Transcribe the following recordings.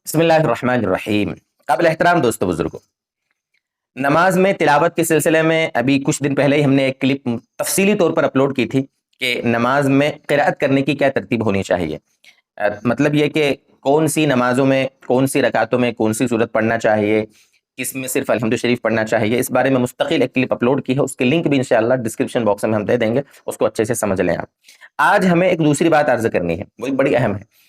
بسم اللہ الرحمن الرحیم۔ قابل احترام دوستو بزرگوں، نماز میں تلاوت کے سلسلے میں ابھی کچھ دن پہلے ہی ہم نے ایک کلپ تفصیلی طور پر اپلوڈ کی تھی کہ نماز میں قرأت کرنے کی کیا ترتیب ہونی چاہیے۔ مطلب یہ کہ کون سی نمازوں میں، کون سی رکعتوں میں کون سی سورت پڑھنا چاہیے، کس میں صرف الحمد شریف پڑھنا چاہیے، اس بارے میں مستقل ایک کلپ اپلوڈ کی ہے، اس کے لنک بھی انشاءاللہ ڈسکرپشن باکس میں ہم دے دیں گے، اس کو اچھے سے سمجھ لیں آپ۔ آج ہمیں ایک دوسری بات عرض کرنی ہے، وہ بڑی اہم ہے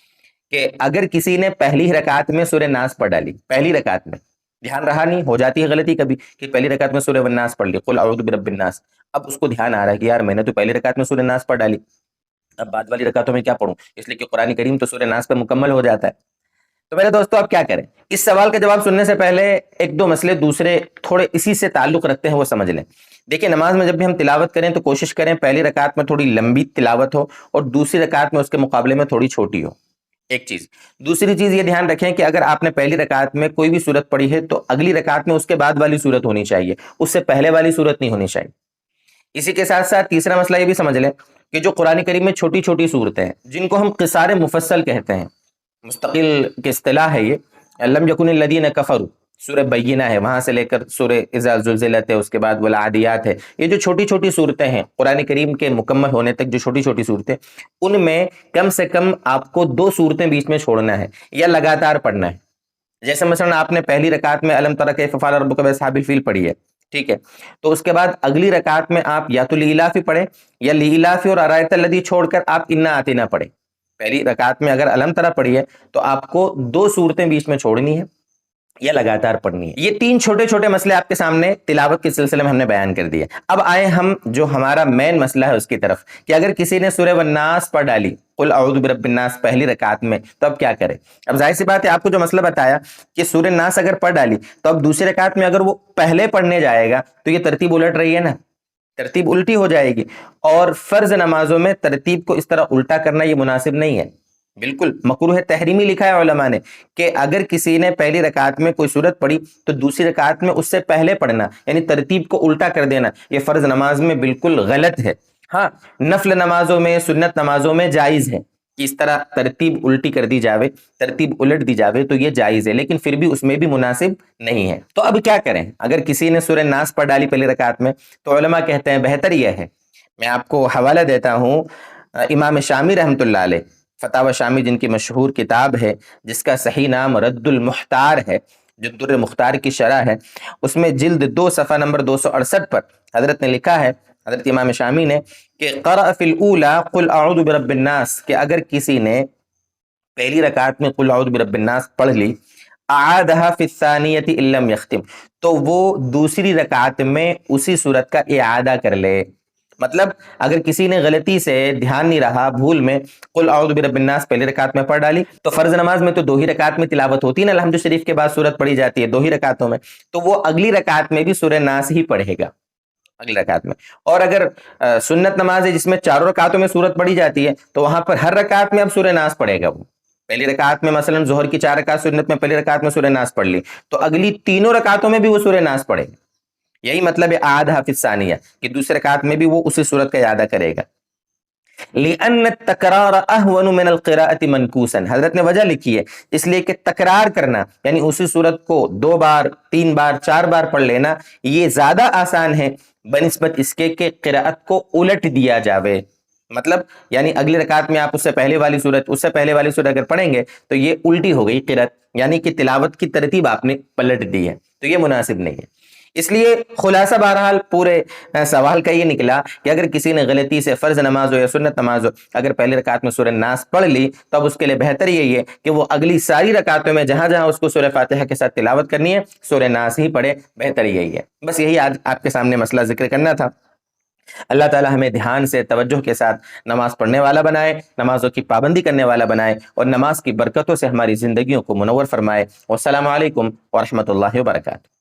کہ اگر کسی نے پہلی رکعت میں سورہ ناس پڑھ ڈالی، پہلی رکعت میں دھیان رہا نہیں، ہو جاتی ہے غلطی کبھی کہ پہلی رکعت میں سورہ والناس پڑھ لی، قل اعوذ برب الناس، اب اس کو دھیان آ رہا ہے کہ یار میں نے تو پہلی رکعت میں سورہ ناس پڑھ ڈالی، اب بعد والی رکعتوں میں کیا پڑھوں، اس لیے کہ قرآن کریم تو سورہ ناس پہ مکمل ہو جاتا ہے۔ تو میرے دوستو اب کیا کریں؟ اس سوال کا جواب سننے سے پہلے ایک دو مسئلے دوسرے تھوڑے اسی سے تعلق رکھتے ہیں وہ سمجھ لیں۔ دیکھیں، نماز میں جب بھی ہم تلاوت کریں تو کوشش کریں پہلی رکعت میں تھوڑی لمبی تلاوت ہو اور دوسری رکعت میں اس کے مقابلے میں تھوڑی چھوٹی ہو، ایک چیز۔ دوسری چیز یہ دھیان رکھیں کہ اگر آپ نے پہلی رکعت میں کوئی بھی سورت پڑھی ہے تو اگلی رکعت میں اس کے بعد والی سورت ہونی چاہیے، اس سے پہلے والی سورت نہیں ہونی چاہیے۔ اسی کے ساتھ ساتھ تیسرا مسئلہ یہ بھی سمجھ لیں کہ جو قرآن کریم میں چھوٹی چھوٹی صورتیں ہیں جن کو ہم قصار مفصل کہتے ہیں، مستقل کی اصطلاح ہے یہ، لم یکن الذین کفروا سورہ بینہ ہے، وہاں سے لے کر سورہ اذا زلزلت ہے، اس کے بعد والعادیات ہے، یہ جو چھوٹی چھوٹی صورتیں ہیں قرآن کریم کے مکمل ہونے تک جو چھوٹی چھوٹی صورتیں، ان میں کم سے کم آپ کو دو صورتیں بیچ میں چھوڑنا ہے یا لگاتار پڑھنا ہے۔ جیسے مثلا آپ نے پہلی رکعت میں الم تر کیف فعل ربک باصحاب الفیل پڑھی ہے، ٹھیک ہے، تو اس کے بعد اگلی رکعت میں آپ یا تو لیلافی پڑھیں یا لیلافی اور ارایت الذی چھوڑ کر آپ انا آتینا پڑھیں۔ پہلی رکعت میں اگر الم تر پڑھی ہے تو آپ کو دو صورتیں بیچ میں چھوڑنی ہے یا لگاتار پڑھنی ہے۔ یہ تین چھوٹے چھوٹے مسئلے آپ کے سامنے تلاوت کے سلسلے میں ہم نے بیان کر دیے۔ اب آئے ہم جو ہمارا مین مسئلہ ہے اس کی طرف کہ اگر کسی نے سورہ والناس پڑھ ڈالی، قل اعوذ برب الناس پہلی رکعت میں، تو اب کیا کرے؟ اب ظاہر سی بات ہے، آپ کو جو مسئلہ بتایا کہ سورہ ناس اگر پڑھ ڈالی تو اب دوسری رکعت میں اگر وہ پہلے پڑھنے جائے گا تو یہ ترتیب الٹ رہی ہے نا، ترتیب الٹی ہو جائے گی، اور فرض نمازوں میں ترتیب کو اس طرح الٹا کرنا یہ مناسب نہیں ہے، بالکل مکروہ تحریمی لکھا ہے علماء نے کہ اگر کسی نے پہلی رکعت میں کوئی سورت پڑھی تو دوسری رکعت میں اس سے پہلے پڑھنا، یعنی ترتیب کو الٹا کر دینا، یہ فرض نماز میں بالکل غلط ہے۔ ہاں، نفل نمازوں میں، سنت نمازوں میں جائز ہے کہ اس طرح ترتیب الٹی کر دی جاوے، ترتیب الٹ دی جاوے، تو یہ جائز ہے، لیکن پھر بھی اس میں بھی مناسب نہیں ہے۔ تو اب کیا کریں؟ اگر کسی نے سورہ ناس پڑھ ڈالی پہلی رکعت میں تو علماء کہتے ہیں بہتر یہ ہے، میں آپ کو حوالہ دیتا ہوں امام شامی رحمۃ اللہ علیہ، فتاوی شامی جن کی مشہور کتاب ہے جس کا صحیح نام رد المختار ہے، جو در مختار کی شرح ہے، اس میں جلد 2 صفحہ نمبر 268 پر حضرت نے لکھا ہے، حضرت امام شامی نے، کہ قرأ فی الاولی قل اعوذ برب الناس، کہ اگر کسی نے پہلی رکعت میں قل اعوذ برب الناس پڑھ لی، اعادها فی الثانیۃ ان لم یختم، تو وہ دوسری رکعت میں اسی صورت کا اعادہ کر لے۔ مطلب اگر کسی نے غلطی سے دھیان نہیں رہا، بھول میں قل اعوذ برب الناس پہلی رکعت میں پڑھ ڈالی، تو فرض نماز میں تو 2 ہی رکعت میں تلاوت ہوتی ہے نا، الحمد شریف کے بعد سورت پڑھی جاتی ہے 2 ہی رکعتوں میں، تو وہ اگلی رکعت میں بھی سورہ ناس ہی پڑھے گا اگلی رکعت میں۔ اور اگر سنت نماز ہے جس میں 4 رکعتوں میں سورت پڑھی جاتی ہے تو وہاں پر ہر رکعت میں اب سورہ ناس پڑھے گا وہ۔ پہلی رکعت میں مثلا ظہر کی 4 رکعت سنت میں پہلی رکعت میں سورہ ناس پڑھ لی، تو اگلی تینوں رکعتوں میں بھی وہ سورہ ناس پڑھے گا۔ یہی مطلب ہے اعادہ فی الثانیہ، کہ دوسرے رکعت میں بھی وہ اسی صورت کا اعادہ کرے گا۔ لِأَنَّ التَّكْرَارَ أَهْوَنُ مِنَ الْقِرَاءَةِ مَنْكُوسًا، حضرت نے وجہ لکھی ہے، اس لیے کہ تکرار کرنا یعنی اسی صورت کو 2 بار 3 بار 4 بار پڑھ لینا یہ زیادہ آسان ہے بنسبت اس کے کہ قراءت کو الٹ دیا جاوے۔ مطلب یعنی اگلی رکعت میں آپ اس سے پہلے والی صورت، اس سے پہلے والی صورت اگر پڑھیں گے تو یہ الٹی ہو گئی قراءت، یعنی کہ تلاوت کی ترتیب آپ نے پلٹ دی ہے، تو یہ مناسب نہیں ہے۔ اس لیے خلاصہ بہرحال پورے سوال کا یہ نکلا کہ اگر کسی نے غلطی سے فرض نماز ہو یا سنت نماز ہو اگر پہلی رکعت میں سورہ ناس پڑھ لی تو اب اس کے لیے بہتر یہی ہے کہ وہ اگلی ساری رکعتوں میں جہاں جہاں اس کو سورہ فاتحہ کے ساتھ تلاوت کرنی ہے سورہ ناس ہی پڑھے، بہتر یہی ہے۔ بس یہی آج آپ کے سامنے مسئلہ ذکر کرنا تھا۔ اللہ تعالی ہمیں دھیان سے توجہ کے ساتھ نماز پڑھنے والا بنائے، نمازوں کی پابندی کرنے والا بنائے، اور نماز کی برکتوں سے ہماری زندگیوں کو منور فرمائے۔ والسلام علیکم ورحمۃ اللہ وبرکاتہ۔